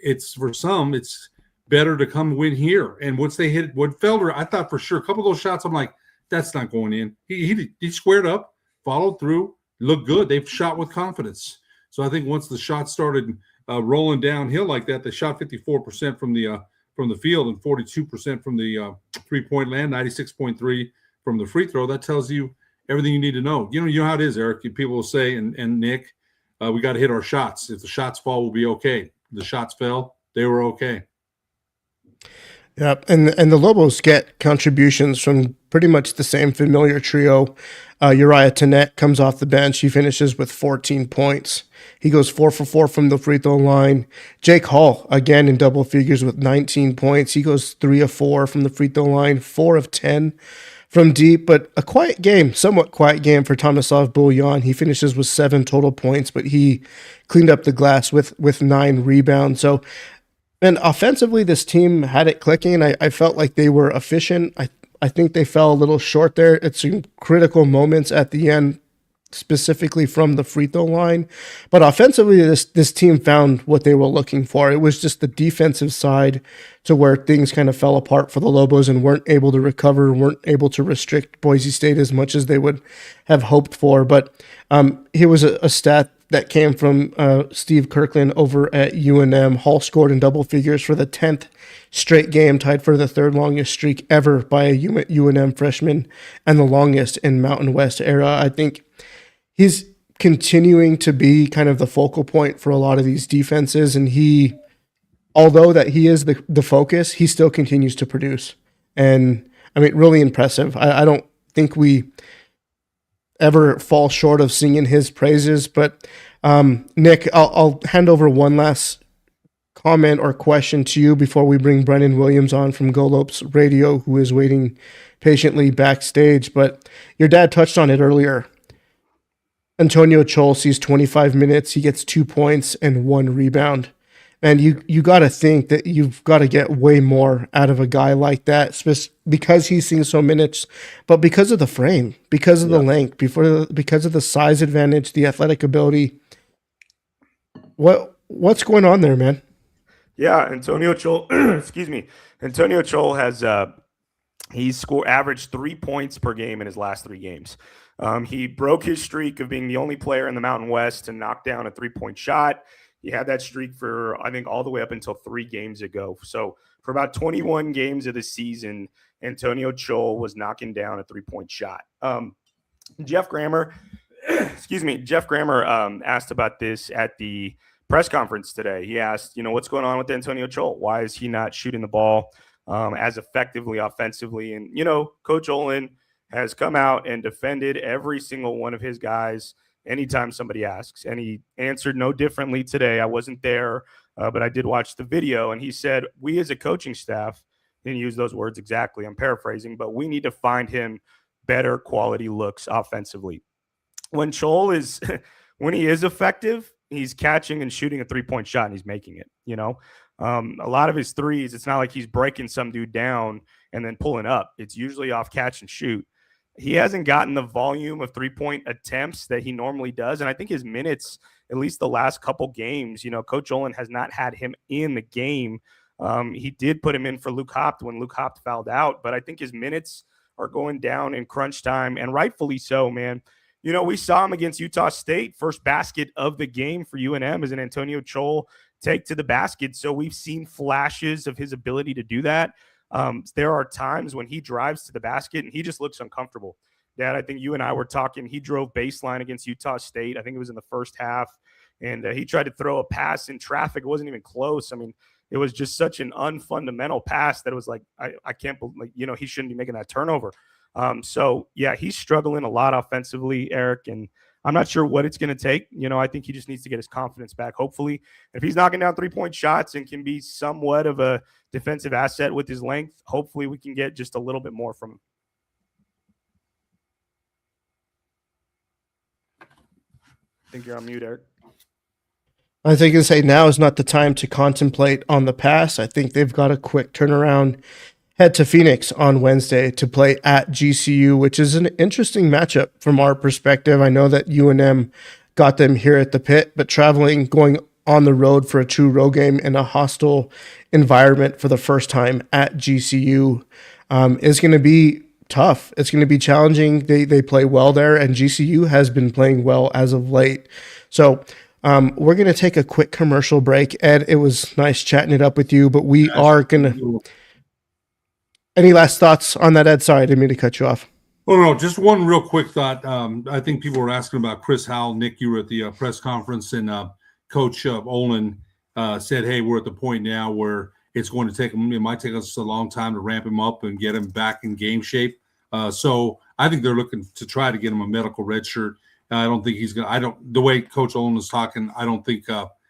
it's for some, it's better to come win here. And once they hit Felder, I thought for sure a couple of those shots, I'm like, that's not going in. He squared up, followed through, looked good. They've shot with confidence. So I think once the shots started rolling downhill like that, they shot 54% from the field and 42% from the 3-point land, 96.3 from the free throw. That tells you everything you need to know. You know how it is, Eric. People will say, and Nick, we got to hit our shots. If the shots fall, we'll be okay. The shots fell, they were okay. Yeah, and the Lobos get contributions from pretty much the same familiar trio. Uriah Tenet comes off the bench. He finishes with 14 points. He goes 4 for 4 from the free throw line. Jake Hall, again in double figures with 19 points. He goes 3 of 4 from the free throw line, 4 of 10 from deep, but a quiet game, somewhat quiet game for Tomislav Buljan. He finishes with 7 total points, but he cleaned up the glass with 9 rebounds. So, and offensively, this team had it clicking. I felt like they were efficient. I think they fell a little short there. It's some critical moments at the end, specifically from the free throw line. But offensively, this team found what they were looking for. It was just the defensive side to where things kind of fell apart for the Lobos and weren't able to recover, weren't able to restrict Boise State as much as they would have hoped for. But here was a stat that came from Steve Kirkland over at UNM. Hall scored in double figures for the 10th straight game, tied for the third longest streak ever by a UNM freshman and the longest in Mountain West era. I think he's continuing to be kind of the focal point for a lot of these defenses, and although that he is the focus, he still continues to produce. And I mean, really impressive. I don't think we ever fall short of singing his praises. But Nick, I'll hand over one last comment or question to you before we bring Brennan Williams on from Go Lopes Radio, who is waiting patiently backstage. But your dad touched on it earlier. Antonio Chol sees 25 minutes. He gets 2 points and 1 rebound. And you got to think that you've got to get way more out of a guy like that, because he's seeing so minutes, but because of the frame, because of the length, because of the size advantage, the athletic ability. What's going on there, man? Yeah, Antonio Chol, excuse me. Antonio Chol has he's averaged 3 points per game in his last 3 games. He broke his streak of being the only player in the Mountain West to knock down a 3-point shot. He had that streak for, I think, all the way up until 3 games ago. So for about 21 games of the season, Antonio Chol was knocking down a 3-point shot. Jeff Grammer asked about this at the press conference today. He asked, what's going on with Antonio Chol? Why is he not shooting the ball as effectively offensively? And, Coach Olin has come out and defended every single one of his guys anytime somebody asks, and he answered no differently today. I wasn't there, but I did watch the video, and he said, we as a coaching staff, didn't use those words exactly, I'm paraphrasing, but we need to find him better quality looks offensively. When he is effective, he's catching and shooting a 3-point shot, and he's making it, a lot of his threes, it's not like he's breaking some dude down and then pulling up. It's usually off catch and shoot. He hasn't gotten the volume of 3-point attempts that he normally does. And I think his minutes, at least the last couple games, Coach Olin has not had him in the game. He did put him in for Luke Hopt when Luke Hopt fouled out, but I think his minutes are going down in crunch time, and rightfully so, man. We saw him against Utah State. First basket of the game for UNM is an Antonio Chol take to the basket. So we've seen flashes of his ability to do that. There are times when he drives to the basket and he just looks uncomfortable. Dad, I think you and I were talking. He drove baseline against Utah State. I think it was in the first half, and he tried to throw a pass in traffic. It wasn't even close. I mean, it was just such an unfundamental pass that it was like, I can't believe, he shouldn't be making that turnover. So yeah, he's struggling a lot offensively, Eric, and I'm not sure what it's going to take. I think he just needs to get his confidence back. Hopefully, if he's knocking down 3-point shots and can be somewhat of a defensive asset with his length, hopefully we can get just a little bit more from him. I think you're on mute, Eric. I think to say now is not the time to contemplate on the past. I think they've got a quick turnaround. Head to Phoenix on Wednesday to play at GCU, which is an interesting matchup from our perspective. I know that UNM got them here at the pit, but going on the road for a true road game in a hostile environment for the first time at GCU is going to be tough. It's going to be challenging. They play well there, and GCU has been playing well as of late. So we're going to take a quick commercial break. Ed, it was nice chatting it up with you, but we are going to... Any last thoughts on that, Ed? Sorry, I didn't mean to cut you off. Oh, no, just one real quick thought. I think people were asking about Chris Howell. Nick, you were at the press conference, and Coach Olin said, hey, we're at the point now where it's going to take him, it might take us a long time to ramp him up and get him back in game shape. So I think they're looking to try to get him a medical red shirt. I don't think he's going to, the way Coach Olin is talking, I don't think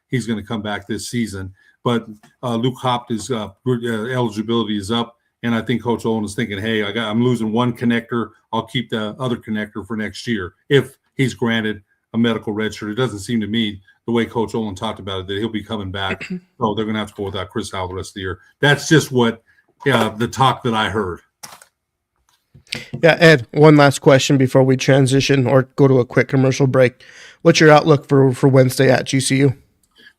he's going to come back this season. But Luke Hopt, his eligibility is up. And I think Coach Olin is thinking, hey, I'm losing one connector. I'll keep the other connector for next year if he's granted a medical red shirt. It doesn't seem to me, the way Coach Olin talked about it, that he'll be coming back. So they're going to have to go without Chris Howell the rest of the year. That's just what the talk that I heard. Yeah, Ed, one last question before we transition or go to a quick commercial break. What's your outlook for Wednesday at GCU? Going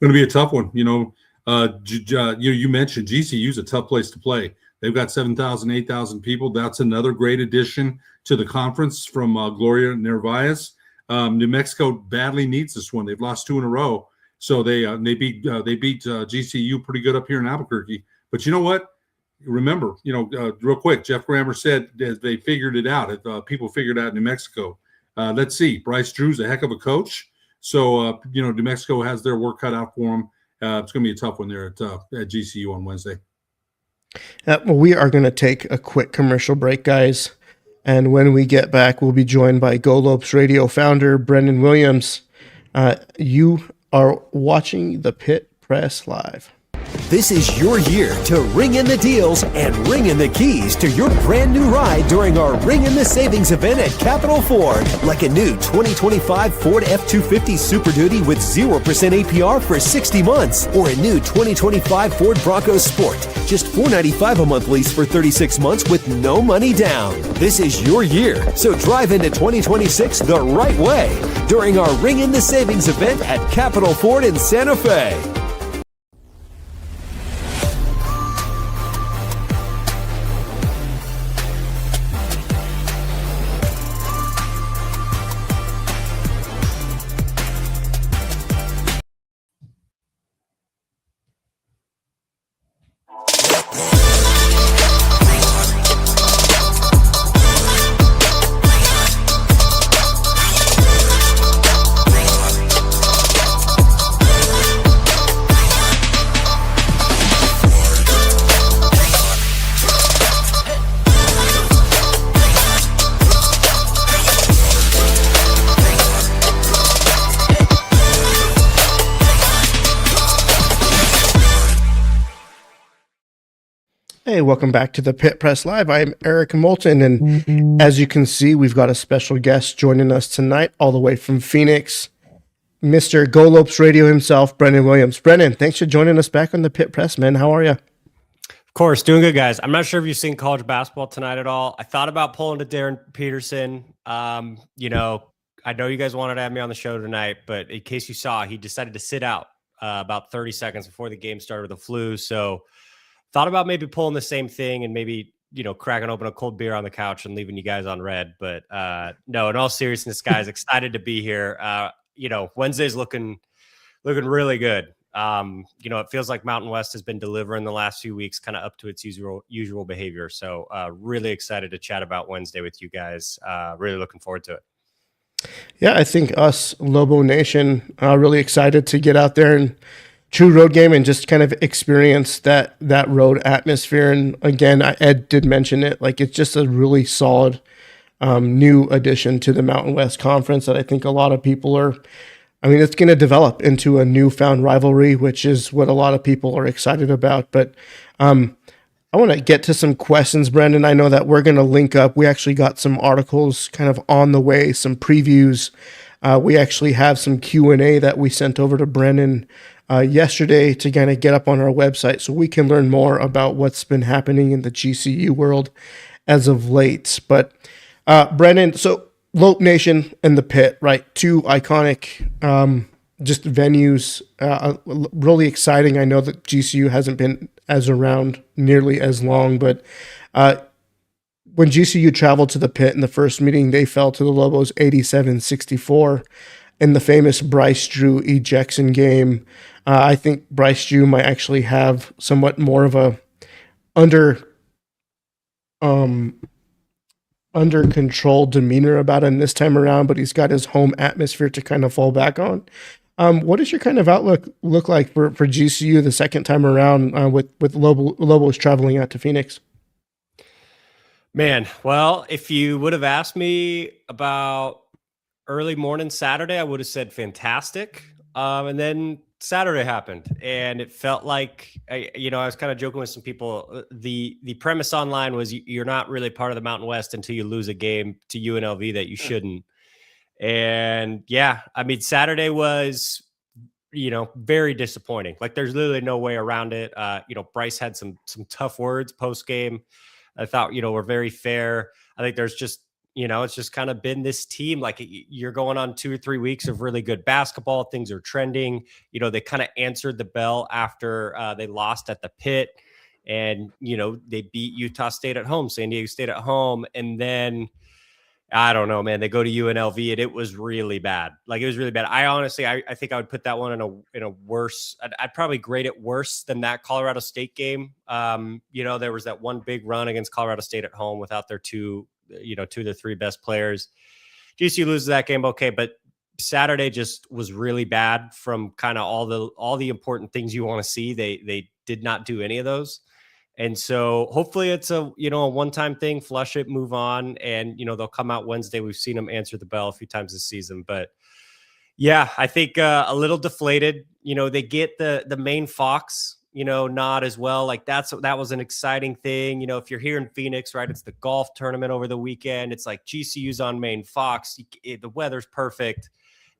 to be a tough one. You mentioned GCU is a tough place to play. They've got 7,000, 8,000 people. That's another great addition to the conference from Gloria Narvaez. New Mexico badly needs this one. They've lost 2 in a row, so they beat GCU pretty good up here in Albuquerque. But you know what? Remember, real quick, Jeff Grammer said they figured it out. People figured out New Mexico. Let's see. Bryce Drew's a heck of a coach. So, New Mexico has their work cut out for them. It's going to be a tough one there at GCU on Wednesday. Well, we are going to take a quick commercial break, guys. And when we get back, we'll be joined by Go Lopes Radio founder Brennan Williams. You are watching the Pit Press Live. This is your year to ring in the deals and ring in the keys to your brand new ride during our Ring in the Savings event at Capital Ford. Like a new 2025 Ford F-250 Super Duty with 0% APR for 60 months. Or a new 2025 Ford Bronco Sport. Just $495 a month lease for 36 months with no money down. This is your year, so drive into 2026 the right way during our Ring in the Savings event at Capital Ford in Santa Fe. Hey, welcome back to the Pit Press Live. I'm Eric Moulton, and as you can see, we've got a special guest joining us tonight, all the way from Phoenix, Mr. Go Lopes Radio himself, Brennan Williams. Brennan, thanks for joining us back on the Pit Press, man. How are you? Of course, doing good, guys. I'm not sure if you've seen college basketball tonight at all. I thought about pulling to Darren Peterson. I know you guys wanted to have me on the show tonight, but in case you saw, he decided to sit out about 30 seconds before the game started with the flu. So thought about maybe pulling the same thing and maybe, cracking open a cold beer on the couch and leaving you guys on red. But no, in all seriousness, guys, excited to be here. Wednesday's looking really good. It feels like Mountain West has been delivering the last few weeks, kind of up to its usual behavior. So really excited to chat about Wednesday with you guys. Really looking forward to it. Yeah, I think us, Lobo Nation, are really excited to get out there and true road game and just kind of experience that road atmosphere. And again, Ed did mention it, like it's just a really solid new addition to the Mountain West Conference that I think a lot of people it's going to develop into a newfound rivalry, which is what a lot of people are excited about. But I want to get to some questions, Brendan. I know that we're going to link up. We actually got some articles kind of on the way, some previews. We actually have some Q&A that we sent over to Brennan yesterday to kind of get up on our website so we can learn more about what's been happening in the GCU world as of late. But Brennan, so Lope Nation and the Pit, right? Two iconic just venues, really exciting. I know that GCU hasn't been as around nearly as long, but when GCU traveled to the pit in the first meeting, they fell to the Lobos 87-64 in the famous Bryce Drew ejection game. I think Bryce Drew might actually have somewhat more of a under control demeanor about him this time around, but he's got his home atmosphere to kind of fall back on. What does your kind of outlook look like for GCU the second time around with Lobos traveling out to Phoenix? Man, well, if you would have asked me about early morning Saturday, I would have said fantastic. And then Saturday happened, and it felt like I was kind of joking with some people. The premise online was you're not really part of the Mountain West until you lose a game to UNLV that you shouldn't. And yeah, I mean, Saturday was very disappointing. Like, there's literally no way around it. Bryce had some tough words post game. I thought, we're very fair. I think there's just, it's just kind of been this team. Like, you're going on 2 or 3 weeks of really good basketball. Things are trending. They kind of answered the bell after they lost at the pit, and, they beat Utah State at home, San Diego State at home. And then, I don't know, man, they go to UNLV and it was really bad. Like, it was really bad. I honestly, I think I would put that one in a worse, I'd probably grade it worse than that Colorado State game. There was that one big run against Colorado State at home without their two of the 3 best players. GCU loses that game. Okay. But Saturday just was really bad from kind of all the important things you want to see. They did not do any of those. And so hopefully it's a one-time thing, flush it, move on. And, they'll come out Wednesday. We've seen them answer the bell a few times this season, but yeah, I think a little deflated. They get the main Fox, nod as well. Like, that was an exciting thing. If you're here in Phoenix, right, it's the golf tournament over the weekend. It's like GCU's on main Fox. The weather's perfect.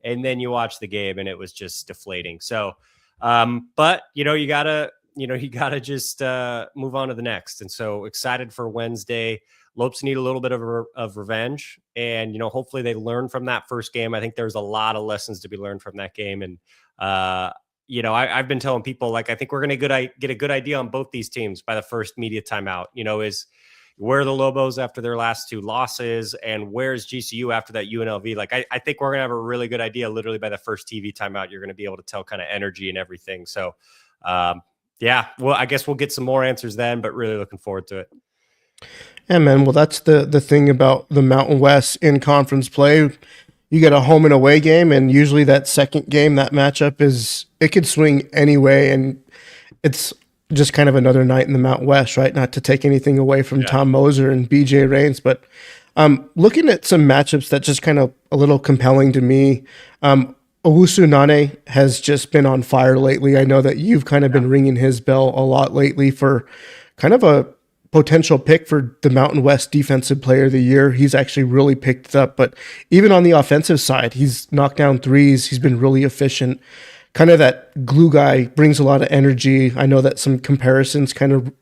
And then you watch the game and it was just deflating. So, but you gotta just move on to the next. And so excited for Wednesday. Lopes need a little bit of revenge, and hopefully they learn from that first game. I think there's a lot of lessons to be learned from that game. And I've been telling people, like, I think we're gonna get a good idea on both these teams by the first media timeout. Is where are the Lobos after their last 2 losses, and where's GCU after that UNLV? Like, I think we're gonna have a really good idea literally by the first TV timeout. You're gonna be able to tell kind of energy and everything. So yeah, well, I guess we'll get some more answers then, but really looking forward to it. Yeah, man. Well, that's the thing about the Mountain West in conference play. You get a home and away game, and usually that second game, that matchup it could swing anyway, and it's just kind of another night in the Mountain West, right? Not to take anything away from Tom Moser and BJ Rains, but looking at some matchups that just kind of a little compelling to me. Owusu Nane has just been on fire lately. I know that you've kind of been ringing his bell a lot lately for kind of a potential pick for the Mountain West Defensive Player of the Year. He's actually really picked it up, but even on the offensive side, he's knocked down threes. He's been really efficient. Kind of that glue guy, brings a lot of energy. I know that some comparisons kind of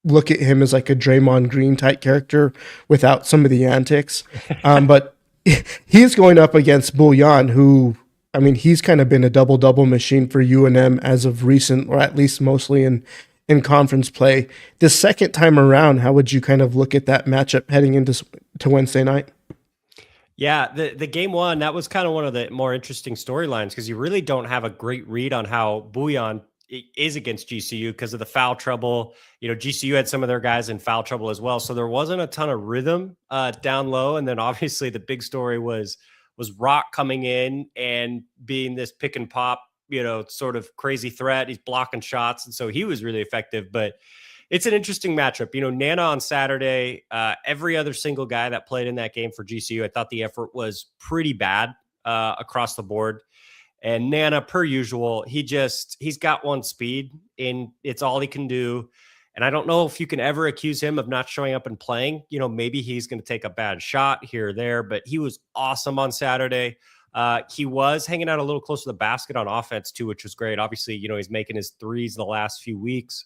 look at him as like a Draymond Green type character without some of the antics. But he's going up against Bullion, who, I mean, he's kind of been a double-double machine for UNM as of recent, or at least mostly in conference play. The second time around, how would you kind of look at that matchup heading into Wednesday night? Yeah, the game one, that was kind of one of the more interesting storylines, because you really don't have a great read on how Bullion is against GCU because of the foul trouble. GCU had some of their guys in foul trouble as well, so there wasn't a ton of rhythm down low. And then obviously the big story was Rock coming in and being this pick and pop, sort of crazy threat. He's blocking shots, and so he was really effective. But it's an interesting matchup. Nana on Saturday, every other single guy that played in that game for GCU, I thought the effort was pretty bad across the board. And Nana, per usual, he's got one speed, and it's all he can do. And I don't know if you can ever accuse him of not showing up and playing. Maybe he's going to take a bad shot here or there, but he was awesome on Saturday. He was hanging out a little close to the basket on offense too, which was great. Obviously, he's making his threes the last few weeks,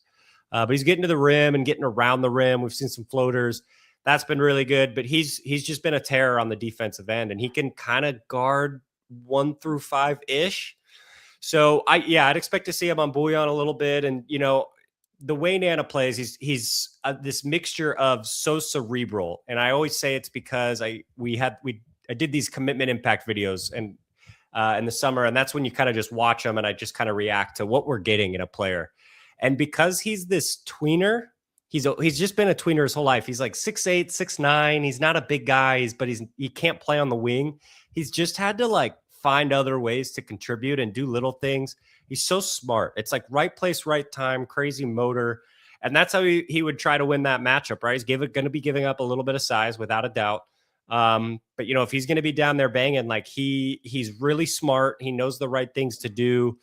but he's getting to the rim and getting around the rim. We've seen some floaters. That's been really good, but he's just been a terror on the defensive end, and he can kind of guard 1 through 5 ish. So I'd expect to see him on Bouillon a little bit. And, the way Nana plays, he's this mixture of so cerebral. And I always say it's because I did these commitment impact videos and in the summer, and that's when you kind of just watch them and I just kind of react to what we're getting in a player. And because he's this tweener, he's just been a tweener his whole life. He's like 6'8", 6'9". He's not a big guy, but he can't play on the wing. He's just had to like find other ways to contribute and do little things. He's so smart. It's like right place, right time, crazy motor. And that's how he would try to win that matchup, right? He's going to be giving up a little bit of size without a doubt. But if he's going to be down there banging, like he's really smart. He knows the right things to do.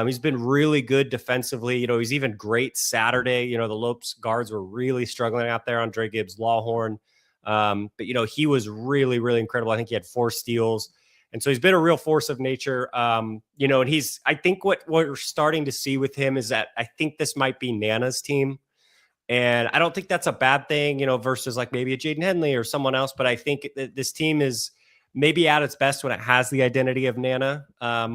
He's been really good defensively. He's even great Saturday. The Lopes guards were really struggling out there on Dre Gibbs, Lawhorn. But he was really, really incredible. I think he had 4 steals. And so he's been a real force of nature. And I think what we're starting to see with him is that I think this might be Nana's team. And I don't think that's a bad thing, versus like maybe a Jaden Henley or someone else. But I think that this team is maybe at its best when it has the identity of Nana,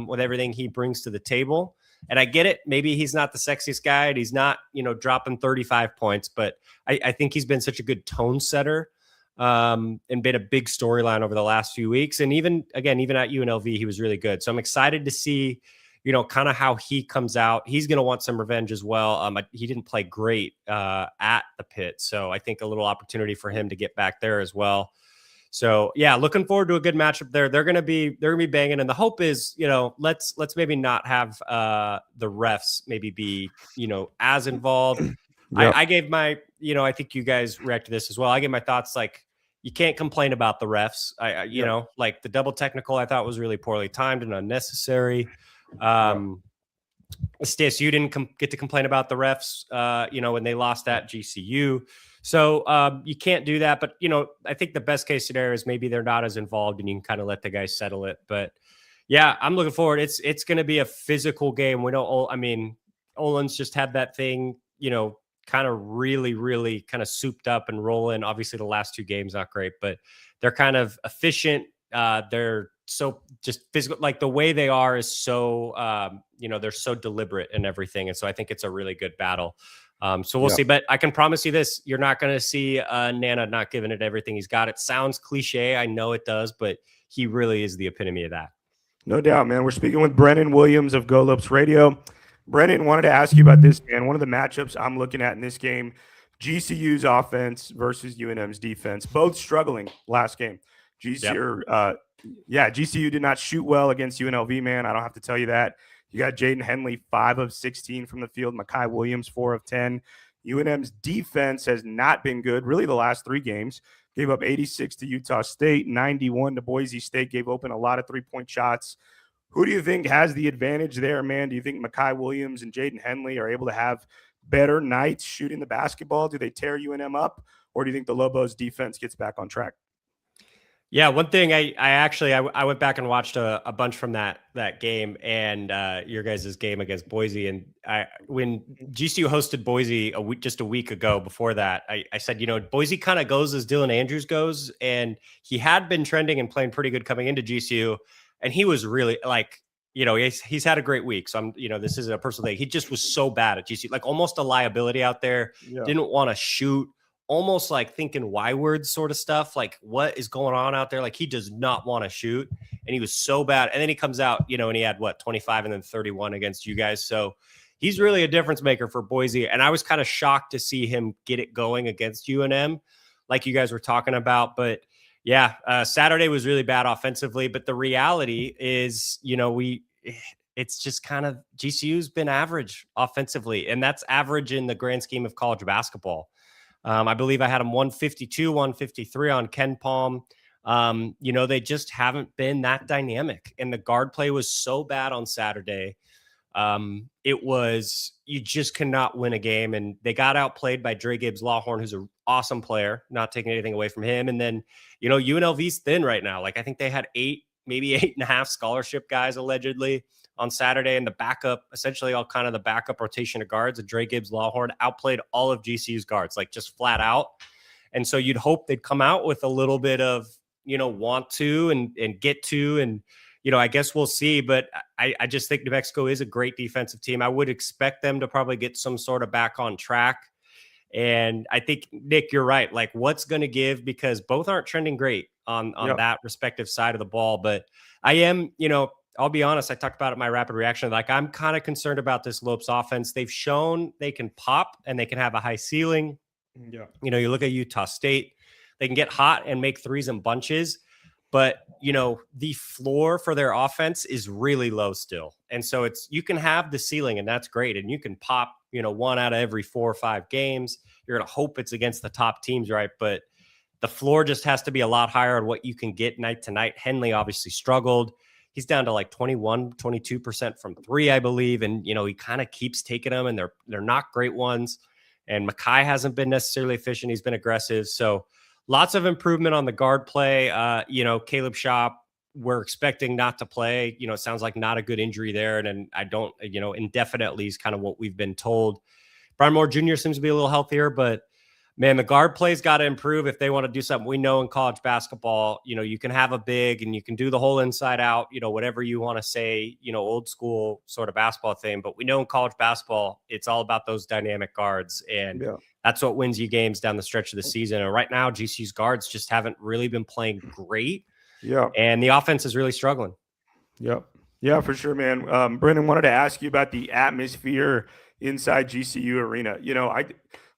with everything he brings to the table. And I get it. Maybe he's not the sexiest guy and he's not, dropping 35 points. But I think he's been such a good tone setter. And been a big storyline over the last few weeks. And even at UNLV, he was really good. So I'm excited to see, kind of how he comes out. He's going to want some revenge as well. He didn't play great at the Pit. So I think a little opportunity for him to get back there as well. So yeah, looking forward to a good matchup there. They're going to be banging. And the hope is, let's maybe not have the refs maybe be, as involved. Yep. I gave my, I think you guys react to this as well. I gave my thoughts, like, you can't complain about the refs. Like the double technical, I thought was really poorly timed and unnecessary. Stis, you didn't get to complain about the refs, when they lost at GCU. So you can't do that. But, I think the best case scenario is maybe they're not as involved and you can kind of let the guys settle it. But yeah, I'm looking forward. It's going to be a physical game. Olin's just had that thing, kind of really, really kind of souped up and rolling. Obviously the last 2 games, not great, but they're kind of efficient. They're so just physical, like the way they are is so, they're so deliberate and everything. And so I think it's a really good battle. So we'll see, but I can promise you this, you're not going to see Nana not giving it everything he's got. It sounds cliche. I know it does, but he really is the epitome of that. No doubt, man. We're speaking with Brennan Williams of Go Lopes Radio. Brennan, wanted to ask you about this, man. One of the matchups I'm looking at in this game, GCU's offense versus UNM's defense, both struggling last game. GCU did not shoot well against UNLV, man. I don't have to tell you that. You got Jaden Henley, 5 of 16 from the field. Makai Williams, 4 of 10. UNM's defense has not been good, really the last 3 games. Gave up 86 to Utah State, 91 to Boise State, gave open a lot of 3-point shots. Who do you think has the advantage there, man? Do you think Makai Williams and Jaden Henley are able to have better nights shooting the basketball? Do they tear UNM up? Or do you think the Lobos defense gets back on track? Yeah, one thing I went back and watched a bunch from that game and your guys' game against Boise. And when GCU hosted Boise just a week ago before that, I said, Boise kind of goes as Dylan Andrews goes. And he had been trending and playing pretty good coming into GCU. And he was really like, he's had a great week. So this isn't a personal thing. He just was so bad at GCU, like almost a liability out there. Yeah. Didn't want to shoot. Almost like thinking Y-word sort of stuff, like what is going on out there? Like he does not want to shoot, and he was so bad. And then he comes out, and he had 25 and then 31 against you guys. So he's really a difference maker for Boise. And I was kind of shocked to see him get it going against UNM, like you guys were talking about. But yeah, Saturday was really bad offensively. But the reality is, it's just kind of GCU's been average offensively, and that's average in the grand scheme of college basketball. I believe I had them 152, 153 on Ken Palm. They just haven't been that dynamic. And the guard play was so bad on Saturday. You just cannot win a game. And they got outplayed by Dre Gibbs Lawhorn, who's an awesome player, not taking anything away from him. And then, UNLV's thin right now. Like I think they had 8, maybe 8.5 scholarship guys allegedly on Saturday, and the backup, essentially all kind of the backup rotation of guards, and Dre Gibbs Lawhorn outplayed all of GCU's guards, like just flat out. And so you'd hope they'd come out with a little bit of, want to and get to, and, I guess we'll see. But I just think New Mexico is a great defensive team. I would expect them to probably get some sort of back on track. And I think, Nick, you're right. Like, what's going to give? Because both aren't trending great on that respective side of the ball. But I am, I'll be honest. I talked about it in my rapid reaction. Like, I'm kind of concerned about this Lopes offense. They've shown they can pop and they can have a high ceiling. Yeah. You look at Utah State, they can get hot and make threes in bunches. But, the floor for their offense is really low still. And so you can have the ceiling and that's great. And you can pop, 1 out of every 4 or 5 games. You're going to hope it's against the top teams, right? But the floor just has to be a lot higher on what you can get night to night. Henley obviously struggled. He's down to like 21, 22% from 3, I believe. And, he kind of keeps taking them and they're not great ones. And Mackay hasn't been necessarily efficient. He's been aggressive. So lots of improvement on the guard play. Caleb Shaw, we're expecting not to play. It sounds like not a good injury there. And I don't, indefinitely is kind of what we've been told. Brian Moore Jr. seems to be a little healthier, but man, the guard play's got to improve if they want to do something. We know in college basketball, you can have a big and you can do the whole inside out, whatever you want to say, old school sort of basketball thing. But we know in college basketball, it's all about those dynamic guards. And that's what wins you games down the stretch of the season. And right now, GCU's guards just haven't really been playing great. Yeah. And the offense is really struggling. Yep. Yeah, for sure, man. Brennan, wanted to ask you about the atmosphere inside GCU Arena.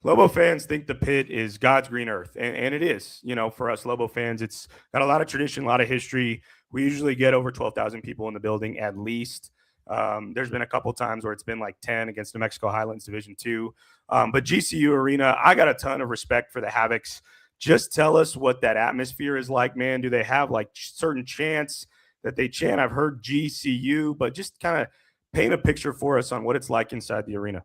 Lobo fans think the Pit is God's green earth, and it is. For us Lobo fans, it's got a lot of tradition, a lot of history. We usually get over 12,000 people in the building at least. There's been a couple times where it's been like 10 against New Mexico Highlands Division II. But GCU Arena, I got a ton of respect for the Havocs. Just tell us what that atmosphere is like, man. Do they have like certain chants that they chant? I've heard GCU, but just kind of paint a picture for us on what it's like inside the arena.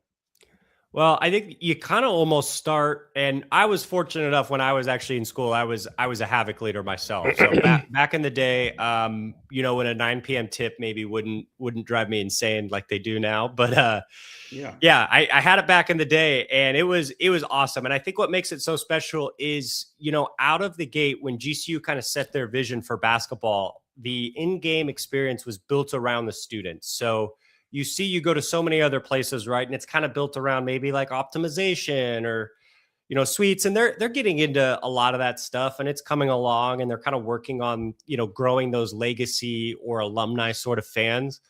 Well, I think you kind of almost start, and I was fortunate enough when I was actually in school, I was a Havoc leader myself. So back in the day, when a 9 p.m. tip maybe wouldn't drive me insane like they do now. But I had it back in the day, and it was awesome. And I think what makes it so special is, out of the gate, when GCU kind of set their vision for basketball, the in-game experience was built around the students. So you go to so many other places, right? And it's kind of built around maybe like optimization or, suites. And they're getting into a lot of that stuff, and it's coming along, and they're kind of working on, growing those legacy or alumni sort of fans.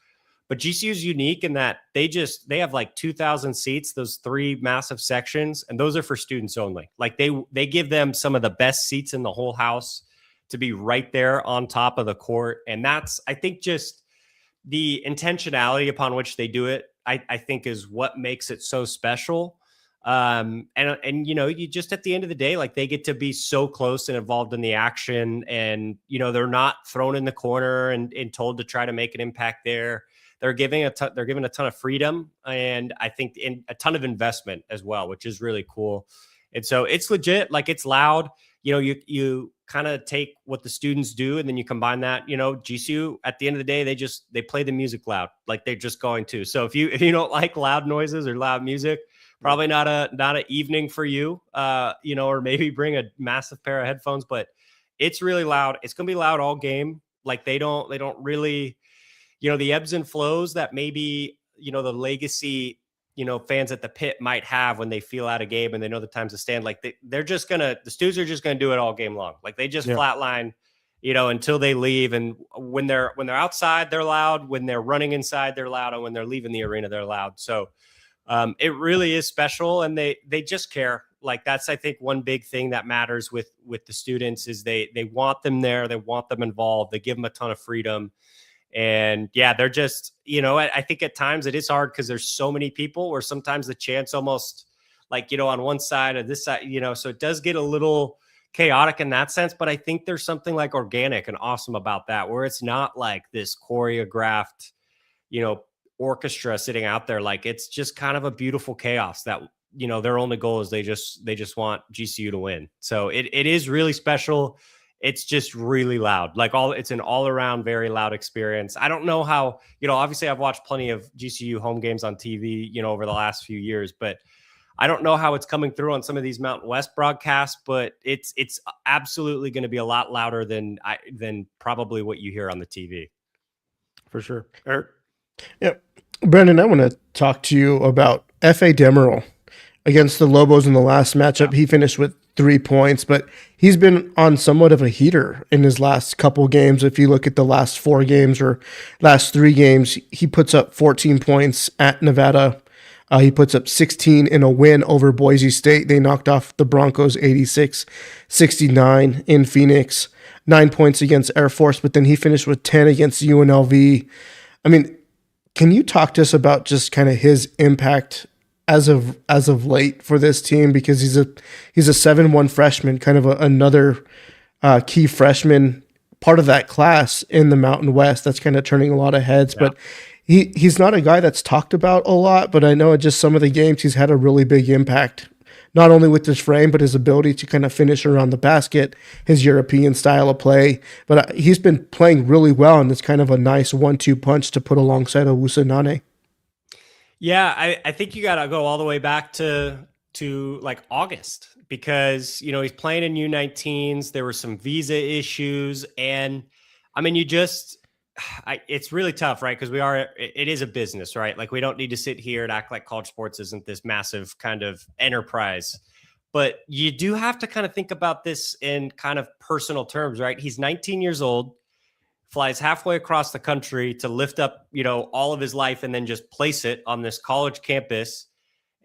But GCU is unique in that they have like 2,000 seats, those 3 massive sections, and those are for students only. Like they give them some of the best seats in the whole house to be right there on top of the court. And that's, I think, just the intentionality upon which they do it, I think, is what makes it so special. And you just, at the end of the day, like, they get to be so close and involved in the action, and, they're not thrown in the corner and told to try to make an impact there. They're given a ton of freedom, and I think a ton of investment as well, which is really cool. And so it's legit, like, it's loud. You kind of take what the students do, and then you combine that. GCU, at the end of the day, they play the music loud, like they're just going to. So if you don't like loud noises or loud music, probably not a evening for you. Or maybe bring a massive pair of headphones. But it's really loud. It's gonna be loud all game. Like, they don't really, the ebbs and flows that maybe the legacy fans at the Pit might have when they feel out of game and they know the times to stand. Like, the students are just gonna do it all game long. Like, they just flatline, until they leave. And when they're outside, they're loud. When they're running inside, they're loud. And when they're leaving the arena, they're loud. So it really is special, and they just care. Like, that's, I think, one big thing that matters with the students is they want them there. They want them involved. They give them a ton of freedom. And they're just, I think at times it is hard because there's so many people, or sometimes the chance almost like, on one side or this side, so it does get a little chaotic in that sense. But I think there's something like organic and awesome about that, where it's not like this choreographed, orchestra sitting out there. Like, it's just kind of a beautiful chaos that, their only goal is they just want GCU to win. So it is really special. It's just really loud. Like, it's an all around very loud experience. I don't know how, obviously I've watched plenty of GCU home games on TV, over the last few years, but I don't know how it's coming through on some of these Mountain West broadcasts, but it's absolutely going to be a lot louder than probably what you hear on the TV. for sure. Eric? Yeah. Brendan, I want to talk to you about F.A. Demerol against the Lobos in the last matchup. He finished with 3 points, but he's been on somewhat of a heater in his last couple games. If you look at the last 4 games or last 3 games, he puts up 14 points at Nevada. He puts up 16 in a win over Boise State. They knocked off the Broncos 86-69 in Phoenix. 9 points against Air Force, but then he finished with 10 against UNLV. I mean, can you talk to us about just kind of his impact as of late for this team? Because he's a 7-1 freshman, kind of another key freshman, part of that class in the Mountain West that's kind of turning a lot of heads. Yeah. But he's not a guy that's talked about a lot, but I know in just some of the games he's had a really big impact, not only with his frame, but his ability to kind of finish around the basket, his European style of play. But he's been playing really well, and it's kind of a nice 1-2 punch to put alongside Owusu Nane. Yeah, I think you got to go all the way back to like August, because, you know, he's playing in U19s. There were some visa issues, and I mean, it's really tough, right? Because it is a business, right? Like, we don't need to sit here and act like college sports isn't this massive kind of enterprise, but you do have to kind of think about this in kind of personal terms, right? He's 19 years old, flies halfway across the country to lift up, you know, all of his life and then just place it on this college campus,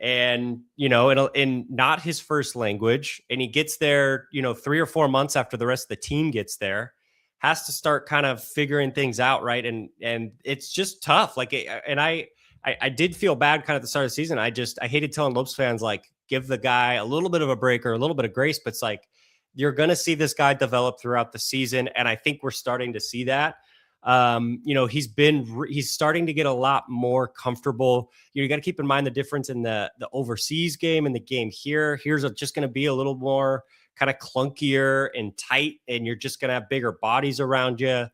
and, you know, in not his first language. And he gets there, you know, 3 or 4 months after the rest of the team gets there, has to start kind of figuring things out, right? And it's just tough. Like, and I did feel bad kind of at the start of the season. I hated telling Lopes fans, like, give the guy a little bit of a break or a little bit of grace, but it's like, you're going to see this guy develop throughout the season. And I think we're starting to see that. You know, he's starting to get a lot more comfortable. You got to keep in mind the difference in the overseas game and the game here. Here's just going to be a little more kind of clunkier and tight, and you're just going to have bigger bodies around you.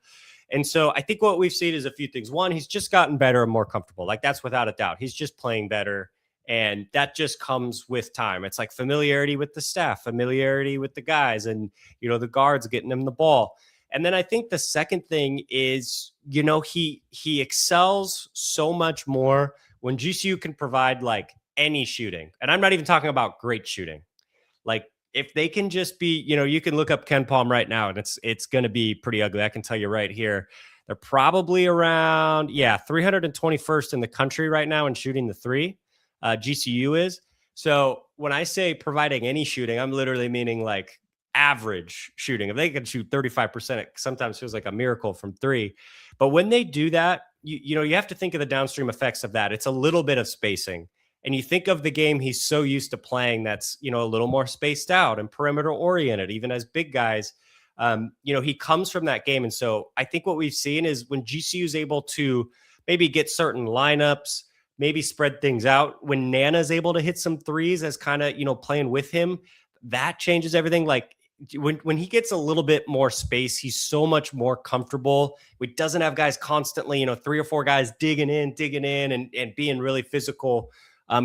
And so I think what we've seen is a few things. One, he's just gotten better and more comfortable. Like, that's without a doubt. He's just playing better, and that just comes with time. It's like familiarity with the staff, familiarity with the guys, and, you know, the guards getting him the ball. And then I think the second thing is, you know, he excels so much more when GCU can provide like any shooting. And I'm not even talking about great shooting. Like, if they can just be, you know, you can look up Ken Palm right now, and it's going to be pretty ugly. I can tell you right here. They're probably around, 321st in the country right now in shooting the three. GCU is. So when I say providing any shooting, I'm literally meaning like average shooting. If they can shoot 35%, it sometimes feels like a miracle from 3. But when they do that, you know, you have to think of the downstream effects of that. It's a little bit of spacing. And you think of the game he's so used to playing that's, you know, a little more spaced out and perimeter oriented, even as big guys. You know, he comes from that game. And so I think what we've seen is when GCU is able to maybe get certain lineups, maybe spread things out, when Nana's able to hit some threes as kind of, you know, playing with him, that changes everything. Like, when he gets a little bit more space, he's so much more comfortable. He doesn't have guys constantly, you know, 3 or 4 guys digging in and being really physical.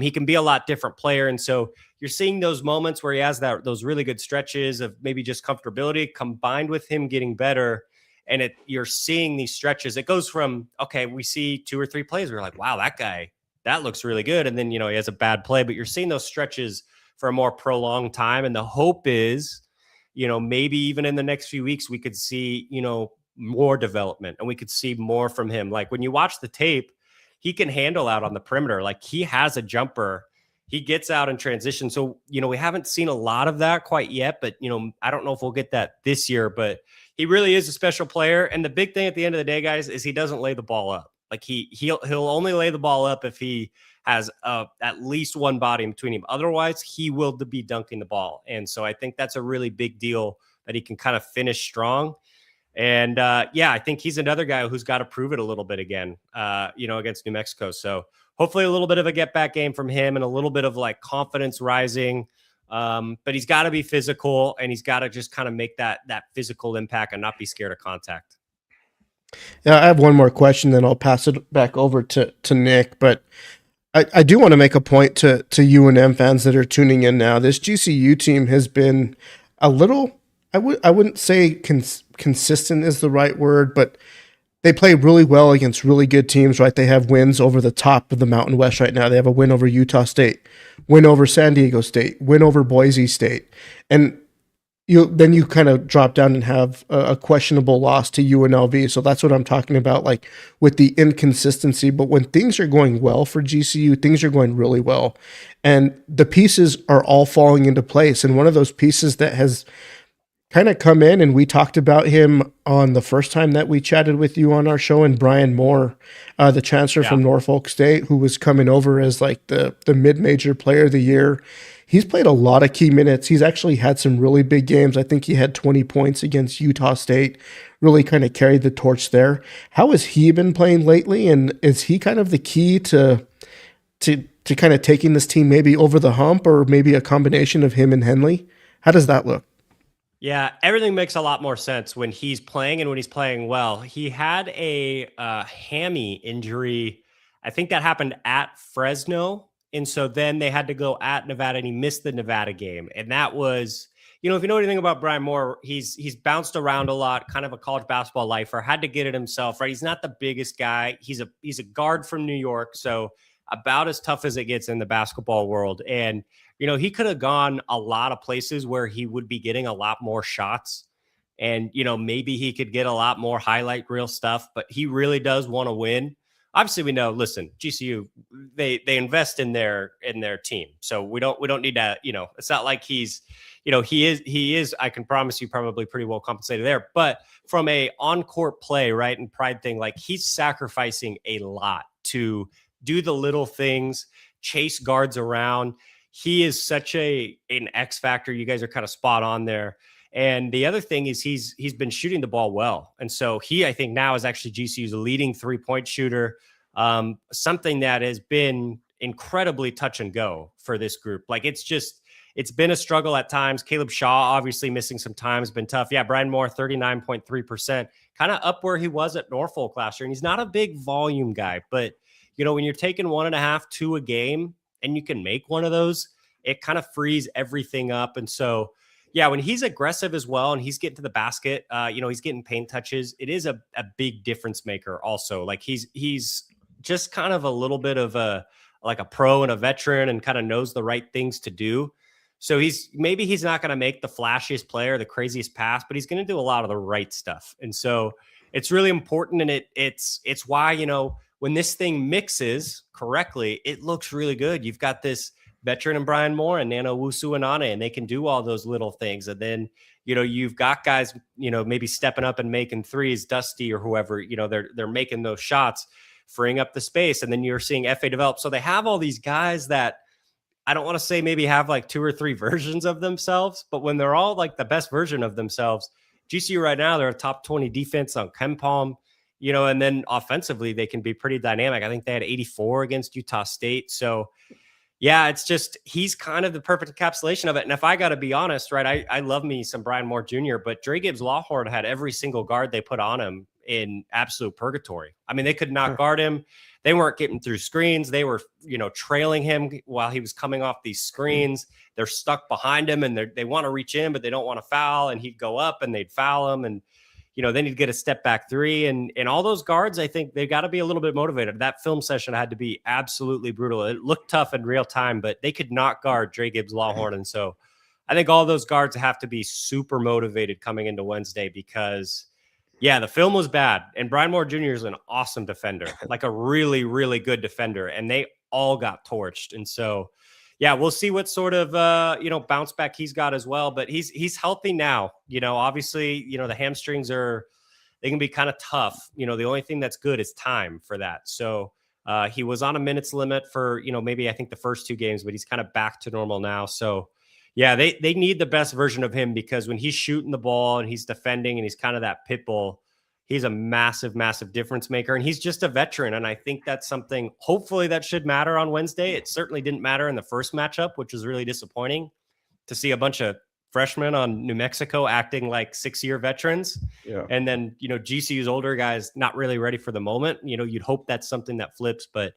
He can be a lot different player. And so you're seeing those moments where he has those really good stretches of maybe just comfortability combined with him getting better. And you're seeing these stretches. It goes from, okay, we see 2 or 3 plays. We're like, wow, that looks really good. And then, you know, he has a bad play, but you're seeing those stretches for a more prolonged time. And the hope is, you know, maybe even in the next few weeks, we could see, you know, more development and we could see more from him. Like, when you watch the tape, he can handle out on the perimeter. Like, he has a jumper. He gets out in transition. So, you know, we haven't seen a lot of that quite yet, but, you know, I don't know if we'll get that this year, but he really is a special player. And the big thing at the end of the day, guys, is he doesn't lay the ball up. Like, he'll only lay the ball up if he has at least one body in between him. Otherwise, he will be dunking the ball. And so I think that's a really big deal that he can kind of finish strong. And I think he's another guy who's got to prove it a little bit again, you know, against New Mexico. So hopefully a little bit of a get back game from him and a little bit of like confidence rising. But he's got to be physical, and he's got to just kind of make that physical impact and not be scared of contact. Yeah, I have one more question, then I'll pass it back over to Nick. But I do want to make a point to UNM fans that are tuning in now. This GCU team has been a little, I wouldn't say consistent is the right word, but they play really well against really good teams, right? They have wins over the top of the Mountain West right now. They have a win over Utah State, win over San Diego State, win over Boise State. And you kind of drop down and have a questionable loss to UNLV. So that's what I'm talking about, like with the inconsistency. But when things are going well for GCU, things are going really well. And the pieces are all falling into place. And one of those pieces that has kind of come in, and we talked about him on the first time that we chatted with you on our show, and Brian Moore, the transfer from Norfolk State, who was coming over as like the mid-major player of the year. He's played a lot of key minutes. He's actually had some really big games. I think he had 20 points against Utah State, really kind of carried the torch there. How has he been playing lately? And is he kind of the key to kind of taking this team maybe over the hump, or maybe a combination of him and Henley? How does that look? Yeah, everything makes a lot more sense when he's playing and when he's playing well. He had a hammy injury. I think that happened at Fresno. And so then they had to go at Nevada, and he missed the Nevada game. And that was, if you know anything about Brian Moore, he's bounced around a lot, kind of a college basketball lifer, had to get it himself, right? He's not the biggest guy. He's a guard from New York, so about as tough as it gets in the basketball world. And he could have gone a lot of places where he would be getting a lot more shots, and maybe he could get a lot more highlight reel stuff, but he really does want to win. Obviously, we know, listen, GCU, they invest in their team. So we don't need to, it's not like he is, I can promise you, probably pretty well compensated there. But from a on-court play, right, and pride thing, like he's sacrificing a lot to do the little things, chase guards around. He is such an X factor. You guys are kind of spot on there. And the other thing is he's been shooting the ball well. And so he, I think now is actually GCU's leading 3-point shooter, something that has been incredibly touch and go for this group. Like it's been a struggle at times. Caleb Shaw, obviously missing some time, has been tough. Yeah, Brian Moore, 39.3%, kind of up where he was at Norfolk last year. And he's not a big volume guy, but when you're taking 1.5, 2 a game and you can make one of those, it kind of frees everything up. And so, yeah, when he's aggressive as well and he's getting to the basket, he's getting paint touches, it is a big difference maker also. Like he's just kind of a little bit of a pro and a veteran and kind of knows the right things to do. So he's not going to make the flashiest play or the craziest pass, but he's going to do a lot of the right stuff. And so it's really important. And it's why, when this thing mixes correctly, it looks really good. You've got this veteran and Brian Moore and Nana Wusu-Anane, and they can do all those little things. And then, you've got guys, maybe stepping up and making threes, Dusty or whoever, they're making those shots, freeing up the space. And then you're seeing FA develop. So they have all these guys that I don't want to say maybe have like 2 or 3 versions of themselves, but when they're all like the best version of themselves, GCU right now, they're a top 20 defense on KenPom, and then offensively, they can be pretty dynamic. I think they had 84 against Utah State. So yeah, it's just, he's kind of the perfect encapsulation of it. And if I got to be honest, right, I love me some Brian Moore Jr., but Dre Gibbs Lawhorn had every single guard they put on him in absolute purgatory. I mean, they could not guard him. They weren't getting through screens. They were, trailing him while he was coming off these screens. They're stuck behind him and they want to reach in, but they don't want to foul. And he'd go up and they'd foul him. And, then he'd get a step back 3. And all those guards, I think they got to be a little bit motivated. That film session had to be absolutely brutal. It looked tough in real time, but they could not guard Dre Gibbs Lawhorn. And so I think all those guards have to be super motivated coming into Wednesday because, yeah, the film was bad. And Brian Moore Jr. is an awesome defender, like a really, really good defender. And they all got torched. And so, yeah, we'll see what sort of, bounce back he's got as well. But he's healthy now. Obviously, the hamstrings they can be kind of tough. The only thing that's good is time for that. So he was on a minutes limit for, maybe I think the first 2 games, but he's kind of back to normal now. So, yeah, they need the best version of him because when he's shooting the ball and he's defending and he's kind of that pit bull, he's a massive, massive difference maker. And he's just a veteran. And I think that's something, hopefully that should matter on Wednesday. It certainly didn't matter in the first matchup, which was really disappointing to see a bunch of freshmen on New Mexico acting like 6-year veterans. Yeah. And then, GCU's older guys not really ready for the moment. You'd hope that's something that flips, but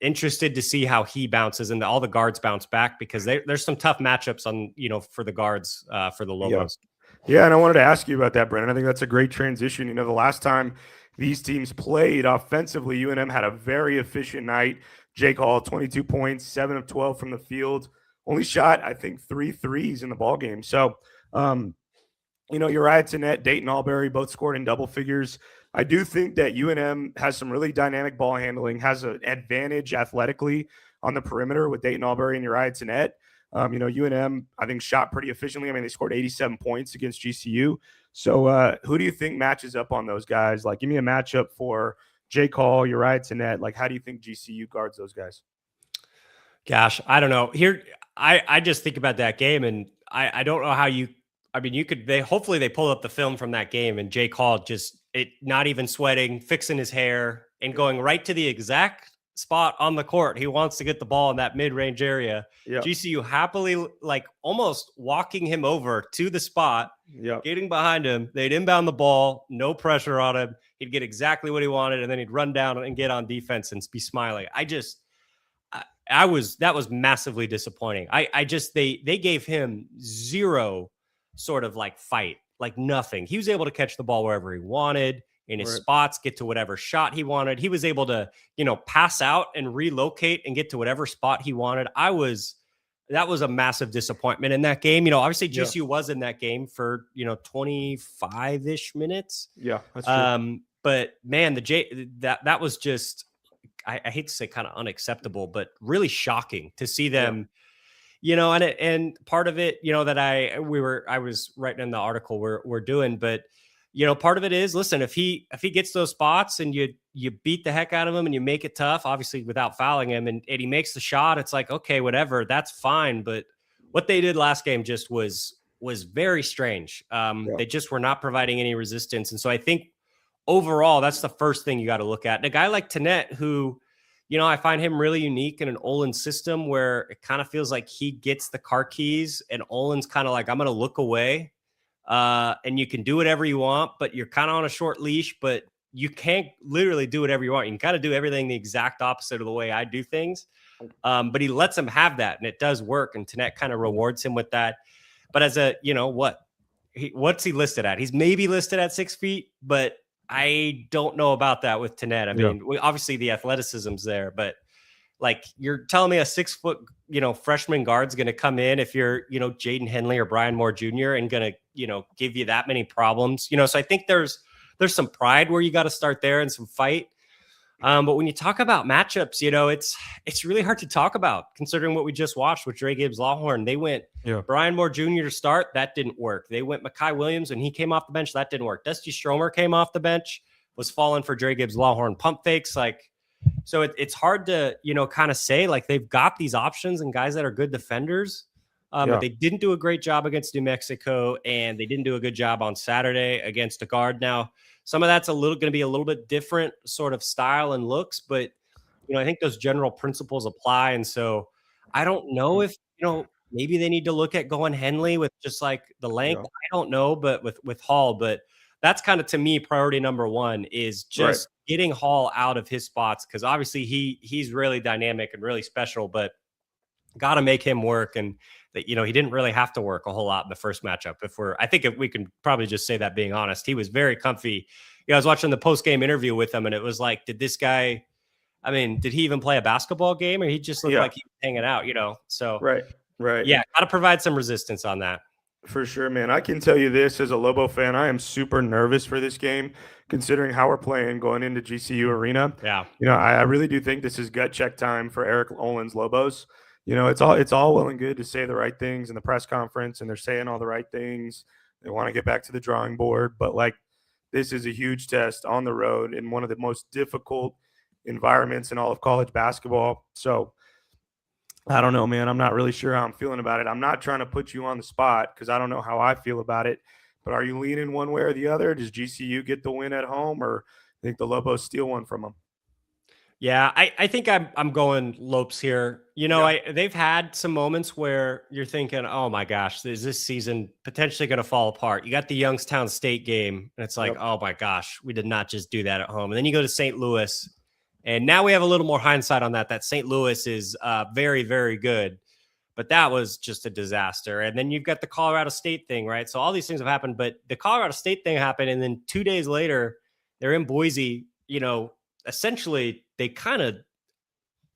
interested to see how he bounces and all the guards bounce back because there's some tough matchups on, for the guards for the Lobos. Yeah, and I wanted to ask you about that, Brennan. I think that's a great transition. The last time these teams played offensively, UNM had a very efficient night. Jake Hall, 22 points, 7 of 12 from the field, only shot, I think, 3 threes in the ball game. So, Uriah Tenet, Dayton Albury both scored in double figures. I do think that UNM has some really dynamic ball handling, has an advantage athletically on the perimeter with Dayton Albury and Uriah Tenet. UNM, I think, shot pretty efficiently. I mean, they scored 87 points against GCU. So who do you think matches up on those guys? Like, give me a matchup for Jake Hall, Uriah Tenet. Like, how do you think GCU guards those guys? Gosh, I don't know. Here, I just think about that game, and I don't know how you. I mean, hopefully they pull up the film from that game, and Jake Hall not even sweating, fixing his hair, and going right to the exact spot on the court he wants to get the ball in that mid-range area. Yep. GCU happily, like, almost walking him over to the spot, getting behind him. They'd inbound the ball, no pressure on him. He'd get exactly what he wanted, and then he'd run down and get on defense and be smiling. That was massively disappointing. They gave him zero sort of like fight, like nothing. He was able to catch the ball wherever he wanted, in his spots, get to whatever shot he wanted. He was able to, pass out and relocate and get to whatever spot he wanted. That was a massive disappointment in that game. Obviously GCU was in that game for, 25-ish minutes. Yeah, that's true. But man, that was just, I hate to say kind of unacceptable, but really shocking to see them, and part of it, that I was writing in the article we're doing, but part of it is, listen, if he gets those spots and you beat the heck out of him and you make it tough, obviously without fouling him, and he makes the shot, it's like, okay, whatever, that's fine. But what they did last game just was very strange. They just were not providing any resistance. And so I think overall, that's the first thing you got to look at. And a guy like Tenet, who, I find him really unique in an Olin system where it kind of feels like he gets the car keys and Olin's kind of like, I'm going to look away. And you can do whatever you want, but you're kind of on a short leash, but you can't literally do whatever you want. You can kind of do everything the exact opposite of the way I do things. But he lets him have that, and it does work. And Tenet kind of rewards him with that. But as a, what's he listed at? He's maybe listed at 6 feet, but I don't know about that with Tenet. I mean, obviously the athleticism's there, but like, you're telling me a 6 foot, freshman guard's going to come in if you're, Jaden Henley or Brian Moore Jr. and going to, give you that many problems, so I think there's some pride where you got to start there and some fight. But when you talk about matchups, it's really hard to talk about considering what we just watched with Dre Gibbs Lawhorn. They went Brian Moore Jr. to start. That didn't work. They went Mekhi Williams and he came off the bench. That didn't work. Dusty Stromer came off the bench, was falling for Dre Gibbs Lawhorn pump fakes. So it's hard to, kind of say, like, they've got these options and guys that are good defenders. But they didn't do a great job against New Mexico, and they didn't do a good job on Saturday against a guard. Now, some of that's going to be a little bit different sort of style and looks, but, I think those general principles apply. And so I don't know if, maybe they need to look at going Henley with just like the length. I don't know, but with Hall, but that's kind of, to me, priority number one is just getting Hall out of his spots. Cause obviously he's really dynamic and really special, but got to make him work. And that, he didn't really have to work a whole lot in the first matchup. I think if we can probably just say that, being honest, he was very comfy. I was watching the post-game interview with him, and it was like, did he even play a basketball game, or he just looked like he was hanging out, So right. Yeah. Got to provide some resistance on that. For sure, man. I can tell you this as a Lobo fan, I am super nervous for this game, considering how we're playing going into GCU Arena. Yeah. I really do think this is gut check time for Eric Olin's Lobos. It's all well and good to say the right things in the press conference, and they're saying all the right things. They want to get back to the drawing board, but this is a huge test on the road in one of the most difficult environments in all of college basketball. So I don't know, man. I'm not really sure how I'm feeling about it. I'm not trying to put you on the spot because I don't know how I feel about it, but are you leaning one way or the other? Does GCU get the win at home, or think the Lobos steal one from them? Yeah, I think I'm going Lopes here. They've had some moments where you're thinking, oh my gosh, is this season potentially going to fall apart? You got the Youngstown State game, and it's like, oh my gosh, we did not just do that at home. And then you go to St. Louis, and now we have a little more hindsight on that. That St. Louis is very, very good. but that was just a disaster. And then you've got the Colorado State thing, right? So all these things have happened, but the Colorado State thing happened. And then 2 days later, they're in Boise, essentially they kind of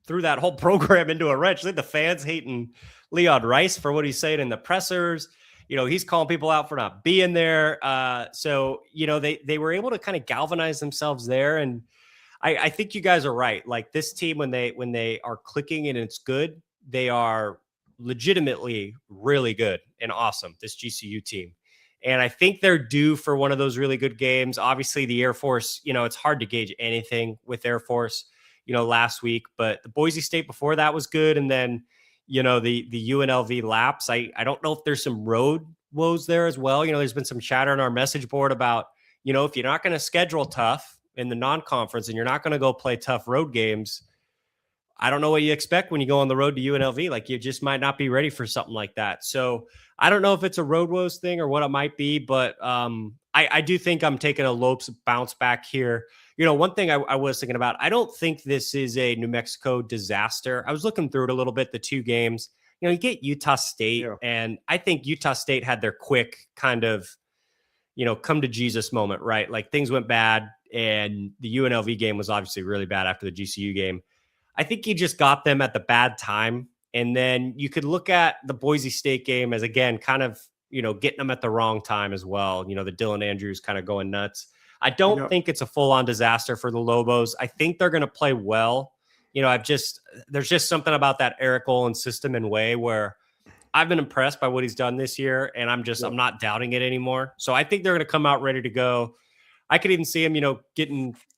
threw that whole program into a wrench. I think the fans hating Leon Rice for what he's saying in the pressers. He's calling people out for not being there. So they were able to kind of galvanize themselves there. And I think you guys are right. Like this team, when they are clicking and it's good, they are legitimately really good and awesome, this GCU team. And I think they're due for one of those really good games. Obviously, the Air Force, it's hard to gauge anything with Air Force, last week. But the Boise State before that was good. And then, the UNLV lapse. I don't know if there's some road woes there as well. There's been some chatter on our message board about, if you're not going to schedule tough in the non-conference and you're not going to go play tough road games, I don't know what you expect when you go on the road to UNLV. Like you just might not be ready for something like that. So I don't know if it's a road woes thing or what it might be, but I do think I'm taking a Lopes bounce back here. One thing I was thinking about, I don't think this is a New Mexico disaster. I was looking through it a little bit, the 2 games. You get Utah State, and I think Utah State had their quick kind of, come to Jesus moment, right? Like things went bad, and the UNLV game was obviously really bad after the GCU game. I think he just got them at the bad time. And then you could look at the Boise State game as, again, kind of, getting them at the wrong time as well. The Dylan Andrews kind of going nuts. I don't think it's a full-on disaster for the Lobos. I think they're going to play well. There's just something about that Eric Olin system and way where I've been impressed by what he's done this year, and I'm not doubting it anymore. So I think they're going to come out ready to go. I could even see him,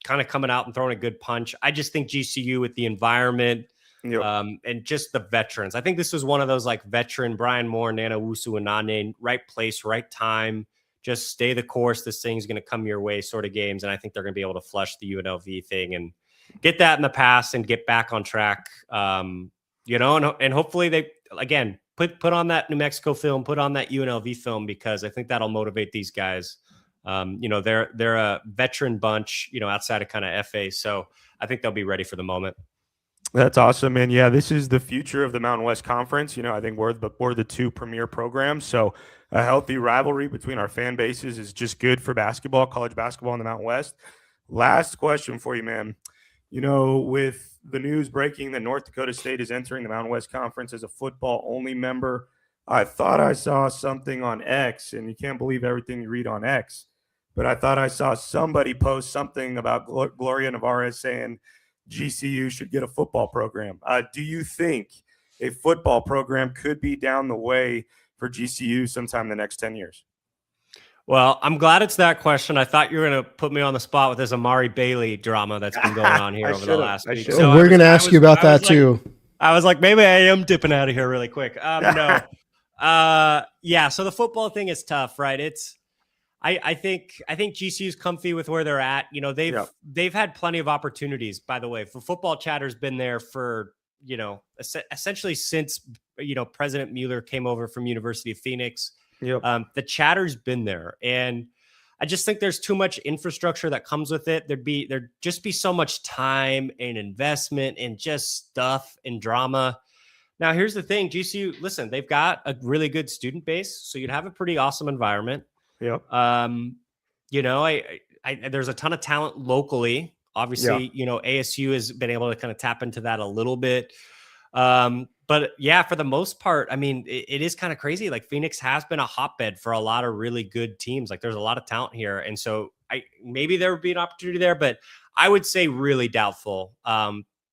coming out and throwing a good punch. I just think GCU with the environment and just the veterans. I think this was one of those like veteran Brian Moore, Nana Wusu Anane, right place, right time. Just stay the course. This thing's going to come your way sort of games. And I think they're going to be able to flush the UNLV thing and get that in the past and get back on track. And hopefully they, again, put on that New Mexico film, put on that UNLV film, because I think that'll motivate these guys. They're a veteran bunch, outside of kind of FA. So I think they'll be ready for the moment. That's awesome. And yeah, this is the future of the Mountain West Conference. I think we're the 2 premier programs. So a healthy rivalry between our fan bases is just good for basketball, college basketball in the Mountain West. Last question for you, man. With the news breaking that North Dakota State is entering the Mountain West Conference as a football-only member, I thought I saw something on X, and you can't believe everything you read on X, but I thought I saw somebody post something about Gloria Navarez saying GCU should get a football program. Do you think a football program could be down the way for GCU sometime in the next 10 years? Well, I'm glad it's that question. I thought you were going to put me on the spot with this Amari Bailey drama that's been going on here over the last week. So we're going to ask you about that too. I was like, maybe I am dipping out of here really quick. No. Yeah. So the football thing is tough, right? I think GCU's comfy with where they're at. They've had plenty of opportunities, by the way. For football chatter's been there for, essentially since, President Mueller came over from University of Phoenix. The chatter's been there. And I just think there's too much infrastructure that comes with it. There'd just be so much time and investment and just stuff and drama. Now, here's the thing. GCU, listen, they've got a really good student base, so you'd have a pretty awesome environment. Yep. There's a ton of talent locally. Obviously, ASU has been able to kind of tap into that a little bit. But yeah, for the most part, I mean, it is kind of crazy. Like Phoenix has been a hotbed for a lot of really good teams. Like there's a lot of talent here. And so maybe there would be an opportunity there, but I would say really doubtful.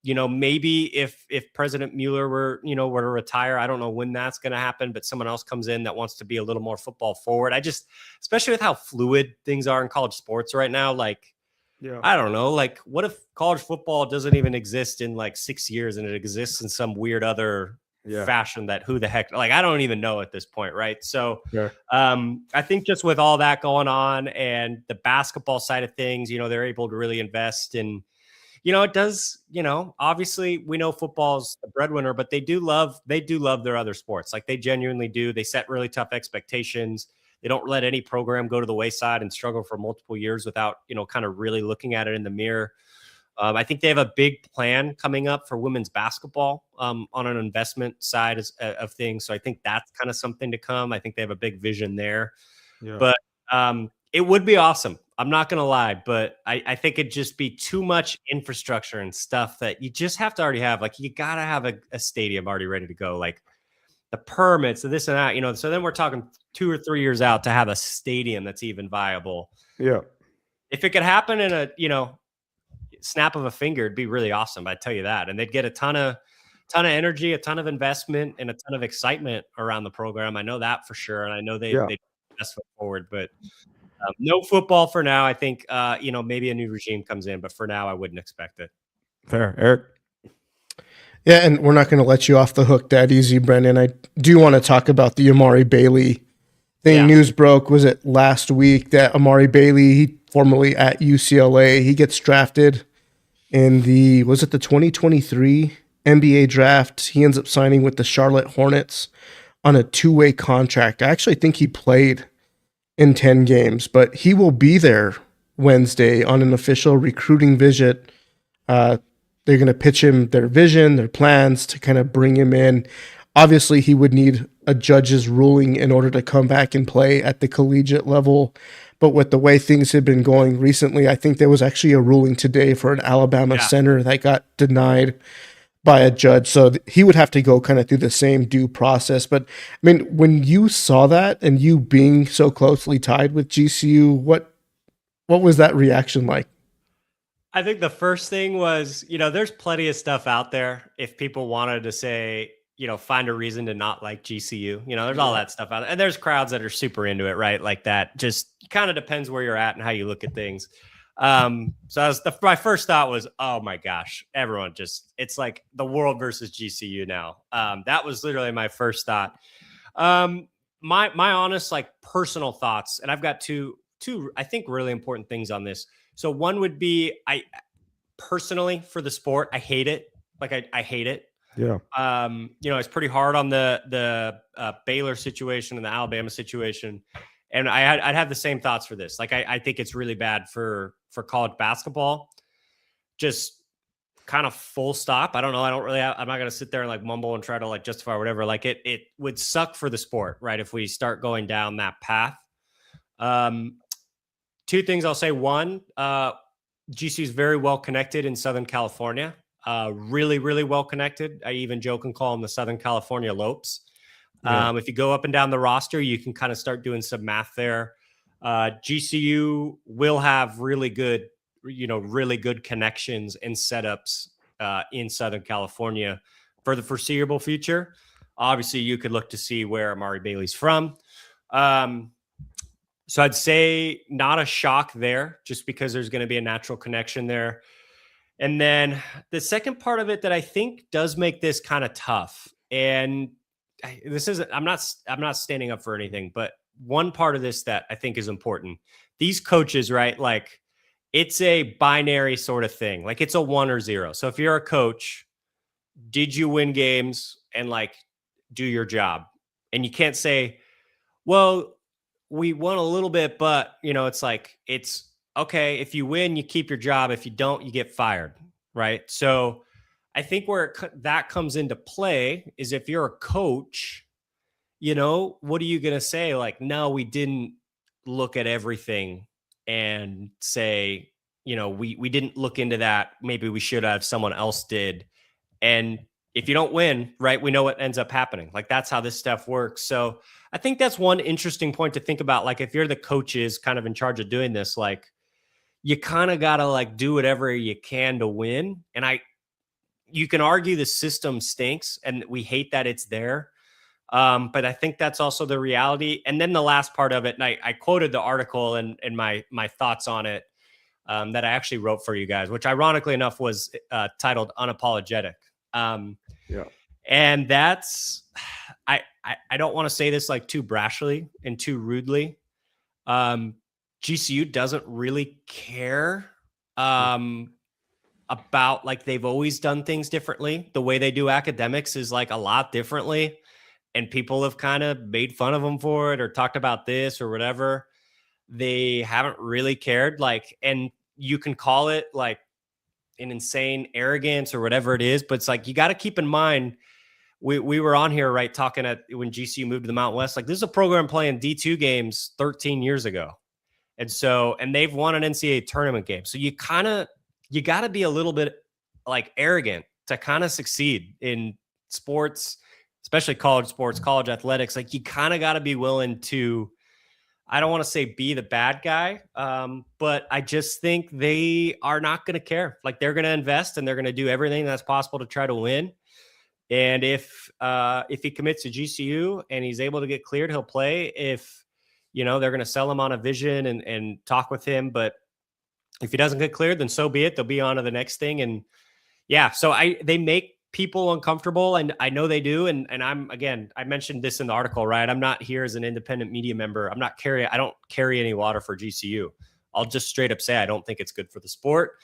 Maybe if President Mueller were to retire, I don't know when that's going to happen, but someone else comes in that wants to be a little more football forward. Especially with how fluid things are in college sports right now, I don't know. Like, what if college football doesn't even exist in 6 years and it exists in some weird other fashion that who the heck, I don't even know at this point. Right. So I think just with all that going on and the basketball side of things, they're able to really invest in, it does, obviously we know football's the breadwinner, but they do love their other sports. Like they genuinely do. They set really tough expectations. They don't let any program go to the wayside and struggle for multiple years without, kind of really looking at it in the mirror. I think they have a big plan coming up for women's basketball on an investment side of things. So I think that's kind of something to come. I think they have a big vision there. Yeah. But it would be awesome. I'm not going to lie, but I think it'd just be too much infrastructure and stuff that you just have to already have. Like, you got to have a stadium already ready to go. Like, the permits and this and that, so then we're talking 2 or 3 years out to have a stadium that's even viable. Yeah. If it could happen in a, snap of a finger, it'd be really awesome. I tell you that. And they'd get a ton of energy, a ton of investment, and a ton of excitement around the program. I know that for sure. And I know they best foot forward, but no football for now. I think, maybe a new regime comes in, but for now I wouldn't expect it. Fair. Eric? Yeah, and we're not going to let you off the hook that easy, Brennan. I do want to talk about the Amari Bailey thing. Yeah. News broke, was it last week, that Amari Bailey, he formerly at UCLA, he gets drafted in the 2023 NBA draft. He ends up signing with the Charlotte Hornets on a 2-way contract. I actually think he played in 10 games, but he will be there Wednesday on an official recruiting visit. They're going to pitch him their vision, their plans to kind of bring him in. Obviously, he would need a judge's ruling in order to come back and play at the collegiate level. But with the way things have been going recently, I think there was actually a ruling today for an Alabama center that got denied by a judge. So he would have to go kind of through the same due process. But I mean, when you saw that and you being so closely tied with GCU, what was that reaction like? I think the first thing was, there's plenty of stuff out there. If people wanted to say, find a reason to not like GCU, there's all that stuff out there. And there's crowds that are super into it, right? Like that just kind of depends where you're at and how you look at things. So my first thought was, oh my gosh, everyone it's like the world versus GCU now. That was literally my first thought. My honest, like, personal thoughts, and I've got two, I think, really important things on this. So one would be, I personally, for the sport, I hate it. Like, I hate it. Yeah. It's pretty hard on the Baylor situation and the Alabama situation. And I'd have the same thoughts for this. Like, I think it's really bad for college basketball. Just kind of full stop. I don't know. I'm not going to sit there and like mumble and try to like justify or whatever. Like, it would suck for the sport, right? If we start going down that path. Two things I'll say. One, GCU is very well connected in Southern California. Really, really well connected. I even joke and call them the Southern California Lopes. If you go up and down the roster, you can kind of start doing some math there. GCU will have really good connections and setups in Southern California for the foreseeable future. Obviously, you could look to see where Amari Bailey's from. So I'd say not a shock there, just because there's going to be a natural connection there. And then the second part of it that I think does make this kind of tough, and I'm not standing up for anything, but one part of this that I think is important. These coaches, right? Like, it's a binary sort of thing. Like, it's a 1 or 0. So if you're a coach, did you win games and like do your job? And you can't say, well, we won a little bit, but it's like, it's okay. If you win, you keep your job. If you don't, you get fired. Right. So I think where that comes into play is, if you're a coach, what are you going to say? Like, no, we didn't look at everything and say, we didn't look into that. Maybe we should have, someone else did. And if you don't win, right, we know what ends up happening. Like, that's how this stuff works. So I think that's one interesting point to think about. Like, if you're the coaches kind of in charge of doing this, like, you kind of got to like do whatever you can to win. And you can argue the system stinks and we hate that it's there. But I think that's also the reality. And then the last part of it, and I quoted the article and my thoughts on it that I actually wrote for you guys, which ironically enough was titled Unapologetic. And that's, I don't want to say this like too brashly and too rudely. GCU doesn't really care about, like, they've always done things differently. The way they do academics is like a lot differently. And people have kind of made fun of them for it or talked about this or whatever. They haven't really cared. Like, and you can call it like an insane arrogance or whatever it is, but it's like, you got to keep in mind, we were on here, right, talking at when GCU moved to the Mountain West, like this is a program playing D2 games 13 years ago. And they've won an NCAA tournament game. So you got to be a little bit like arrogant to kind of succeed in sports, especially college sports, college athletics. Like you kind of got to be willing to, I don't want to say be the bad guy, but I just think they are not going to care. Like they're going to invest and they're going to do everything that's possible to try to win. And if he commits to GCU and he's able to get cleared, he'll play. If, they're going to sell him on a vision and talk with him. But if he doesn't get cleared, then so be it. They'll be on to the next thing. And yeah, so they make people uncomfortable, and I know they do. And I mentioned this in the article, right? I'm not here as an independent media member. I don't carry any water for GCU. I'll just straight up say I don't think it's good for the sport.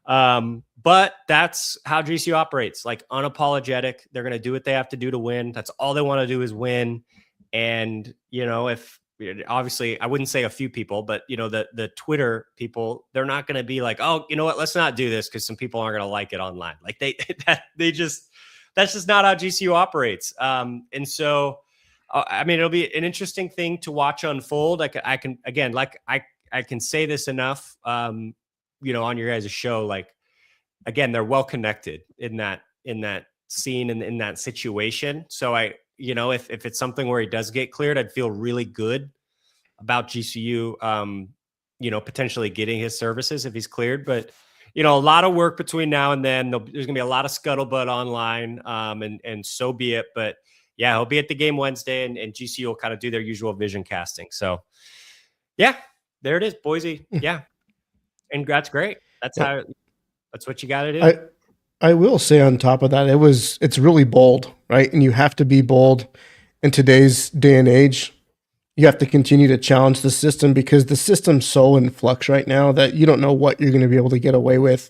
But that's how GCU operates, like unapologetic. They're going to do what they have to do to win. That's all they want to do is win. And, if obviously I wouldn't say a few people, but the Twitter people, they're not going to be like, oh, you know what, let's not do this because some people aren't going to like it online. Like that's just not how GCU operates. And so, it'll be an interesting thing to watch unfold. I can say this enough, on your guys' show, like, again, they're well connected in that scene and in that situation. So if it's something where he does get cleared, I'd feel really good about GCU, potentially getting his services if he's cleared. But, a lot of work between now and then. There's gonna be a lot of scuttlebutt online, and so be it. But yeah, he'll be at the game Wednesday, and GCU will kind of do their usual vision casting. So yeah, there it is, Boise. Yeah. And that's great. That's what you got to do. I will say on top of that, it's really bold, right? And you have to be bold in today's day and age. You have to continue to challenge the system because the system's so in flux right now that you don't know what you're going to be able to get away with.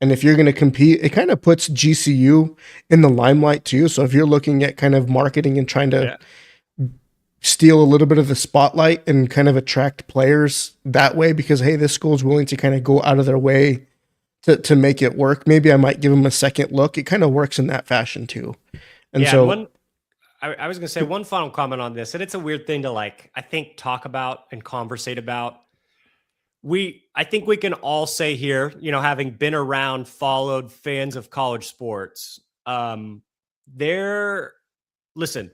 And if you're going to compete, it kind of puts GCU in the limelight too. So if you're looking at kind of marketing and trying to steal a little bit of the spotlight and kind of attract players that way because, hey, this school's willing to kind of go out of their way to make it work. Maybe I might give them a second look. It kind of works in that fashion too. And I was going to say one final comment on this, and it's a weird thing to I think talk about and conversate about. I think we can all say here, having been around, followed fans of college sports, they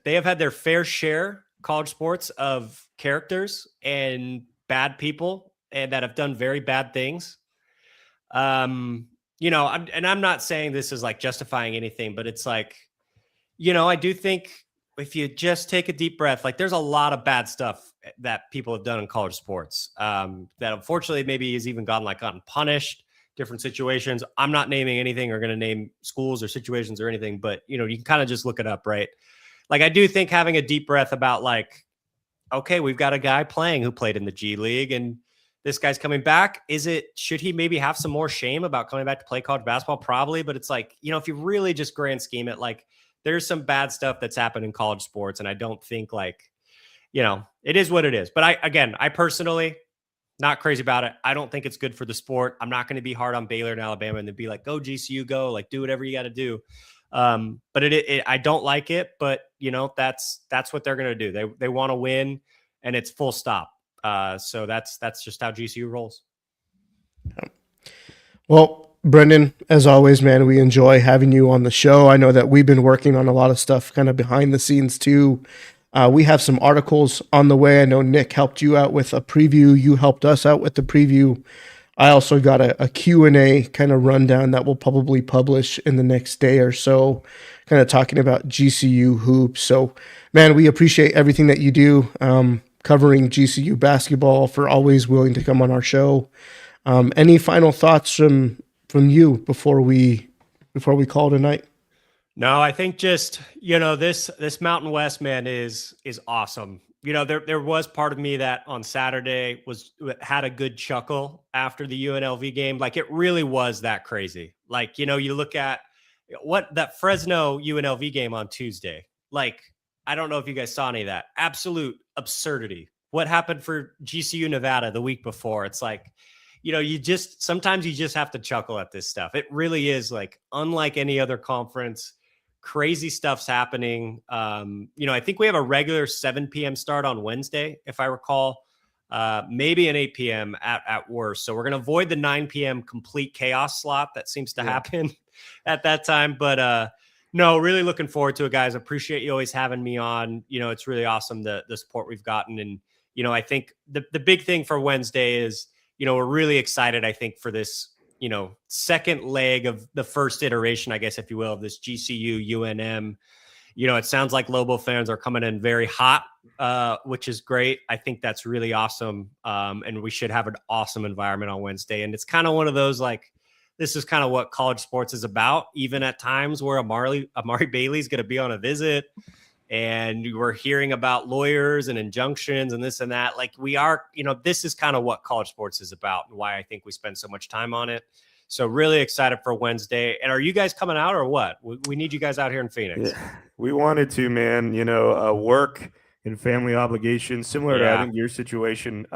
have had their fair share, college sports, of characters and bad people and that have done very bad things. I'm not saying this is justifying anything, but it's I do think if you just take a deep breath, there's a lot of bad stuff that people have done in college sports, that unfortunately maybe has even gotten punished, different situations. I'm not naming anything or going to name schools or situations or anything, but you can kind of just look it up, right? I do think having a deep breath about okay, we've got a guy playing who played in the G League and this guy's coming back. Should he maybe have some more shame about coming back to play college basketball? Probably, but it's if you really just grand scheme it, there's some bad stuff that's happened in college sports. And I don't think it is what it is. But I personally not crazy about it. I don't think it's good for the sport. I'm not going to be hard on Baylor and Alabama and then be go GCU, go, do whatever you got to do. But I don't like it, but that's what they're going to do. They want to win and it's full stop. So that's just how GCU rolls. Well, Brendan, as always, man, we enjoy having you on the show. I know that we've been working on a lot of stuff kind of behind the scenes too. We have some articles on the way. I know Nick helped you out with a preview. You helped us out with the preview. I also got a Q&A kind of rundown that we'll probably publish in the next day or so, kind of talking about GCU hoops. So, man, we appreciate everything that you do, covering GCU basketball, for always willing to come on our show. Any final thoughts from you before we call tonight? No, I think just, this Mountain West, man, is awesome. There was part of me that on Saturday had a good chuckle after the UNLV game. It really was that crazy. You look at that Fresno UNLV game on Tuesday. I don't know if you guys saw any of that. Absolute absurdity. What happened for GCU Nevada the week before? It's sometimes you just have to chuckle at this stuff. It really is like unlike any other conference. Crazy stuff's happening. I think we have a regular 7 p.m. start on Wednesday, if I recall. Maybe an 8 p.m. at worst. So we're going to avoid the 9 p.m. complete chaos slot that seems to happen at that time. But no, really looking forward to it, guys. Appreciate you always having me on. It's really awesome the support we've gotten. And, I think the big thing for Wednesday is, we're really excited, I think, for this, second leg of the first iteration, I guess, if you will, of this GCU UNM. It sounds like Lobo fans are coming in very hot, which is great. I think that's really awesome. And we should have an awesome environment on Wednesday. And it's kind of one of those, like, this is kind of what college sports is about, even at times where Amari Bailey's going to be on a visit and we're hearing about lawyers and injunctions and this and that. Like we are, this is kind of what college sports is about and why I think we spend so much time on it. So really excited for Wednesday. And are you guys coming out or what? We need you guys out here in Phoenix. Yeah, we wanted to, man, work and family obligations, similar to I think your situation.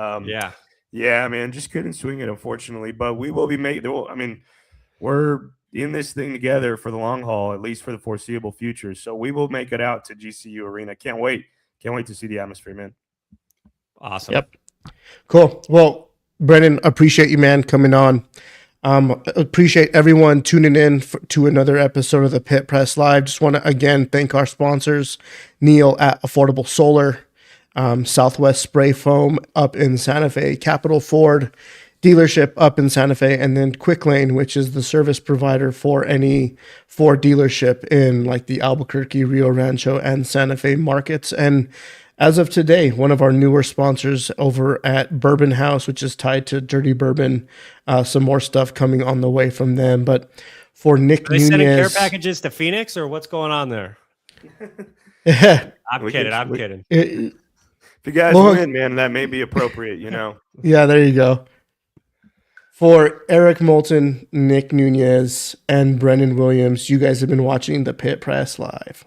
Yeah, man, just couldn't swing it, unfortunately. But we will be we're in this thing together for the long haul, at least for the foreseeable future. So we will make it out to GCU Arena. Can't wait. Can't wait to see the atmosphere, man. Awesome. Yep. Cool. Well, Brennan, appreciate you, man, coming on. Appreciate everyone tuning in to another episode of the Pit Press Live. Just want to, again, thank our sponsors, Neil at Affordable Solar, Southwest Spray Foam up in Santa Fe, Capital Ford dealership up in Santa Fe, and then Quick Lane, which is the service provider for any Ford dealership in like the Albuquerque, Rio Rancho, and Santa Fe markets. And as of today, one of our newer sponsors over at Bourbon House, which is tied to Dirty Bourbon. Some more stuff coming on the way from them. But for Nick Nunez, sending care packages to Phoenix, or what's going on there? I'm kidding. If you guys win, man, that may be appropriate, Yeah, there you go. For Eric Moulton, Nick Nunez, and Brennan Williams, you guys have been watching the Pit Press Live.